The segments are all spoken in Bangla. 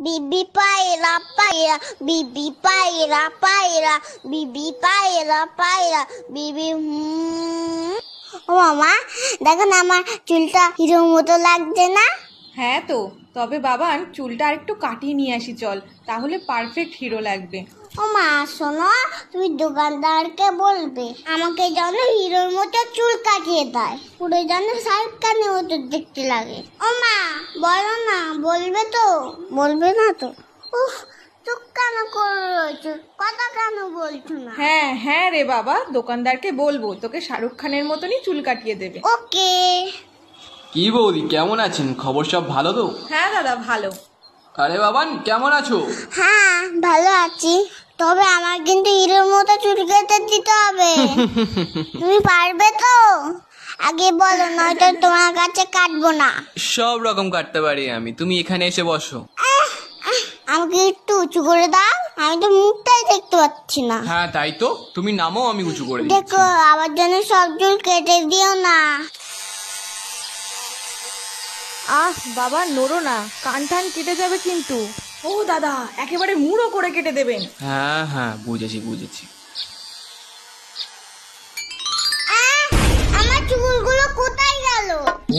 বিবি পায়রা পায়রা, বিবি পায়রা পায়রা, বিবি পায়রা পায়রা, বিবি ও মামা, দেখো না আমার চুলটা হিরোর মতো লাগছে না? হ্যাঁ তো, তবে বাবান চুলটা আরেকটু কাটিয়ে নিয়ে আসি চল, তাহলে পারফেক্ট হিরো লাগবে। ও মা শোনো, তুমি দোকানদারকে বলবে আমাকে যেন হিরোর মতো চুল কাটিয়ে দেয়, পুরো যেন শাহরুখ খানের মতো দেখতে লাগে। ও মা বলো না, বলবে তো? বলবে না তো? উফ, চুপ কেন করে রয়েছো, কথা কেন বলছো না? হ্যাঁ হ্যাঁ রে বাবা, দোকানদারকে বলবো তোকে শাহরুখ খানের মতনই চুল কাটিয়ে দেবে। ওকে। কি বৌদি, কেমন আছেন? খবর সব ভালো তো? হ্যাঁ দাদা ভালো। আরে বাবান, কেমন আছো? হ্যাঁ ভালো আছি, তবে আমার কিন্তু হিরোর মতো চুল কেটে দিতে হবে। তুমি পারবে তো? আগে বলো, নয়তো তোমার কাছে কাটবো না। সব রকম কাটতে পারি আমি, তুমি এখানে এসে বসো। আমাকে একটু উঁচু করে দাও, আমি তো মুখটাই দেখতে পাচ্ছি না। হ্যাঁ তাই তো, তুমি নামো, আমি উঁচু করে দিচ্ছি। দেখো আমার জন্য সব চুল কেটে দিও না। বাবা নড়ো না, কান টান কেটে যাবে কিন্তু। ও দাদা, একেবারে মুড়ো করে কেটে দেবেন। হ্যাঁ হ্যাঁ, বুঝেছি বুঝেছি। আমার চুলগুলো কোথায় গেল?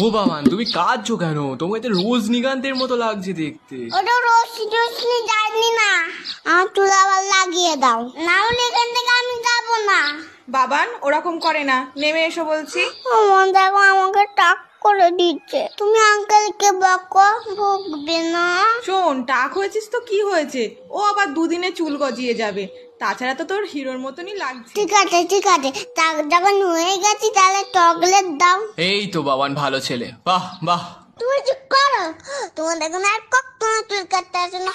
ও বাবান, তুমি কাঁদছো কেন? তোমাকে তো রজনীকান্তের মতো লাগছে দেখতে। ওটা রশ্মি যায়নি না, আমার চুল আবার লাগিয়ে দাও, না হলে এখান থেকে আমি যাবো না। বাবান ওরকম করে না, নেমে এসো বলছি। আমার দেখো আমাকে টাক করে দিচ্ছে, তুমি আঙ্কেলকে বকো, ভুগবে না। শোন, টাক হয়েছিস তো কি হয়েছে, ও আবার দুদিনে চুল গজিয়ে যাবে, তাছাড়া তো তোর হিরোর মতনই লাগছে। ঠিক আছে ঠিক আছে, টাক যখন হয়ে গেছি তাহলে চকলেট দাও। এই তো বাবান, ভালো ছেলে, বাহ বাহ। তুমি চুপ করো, তোমার দেখো না আর কখনো চুল কাটতে আসে না।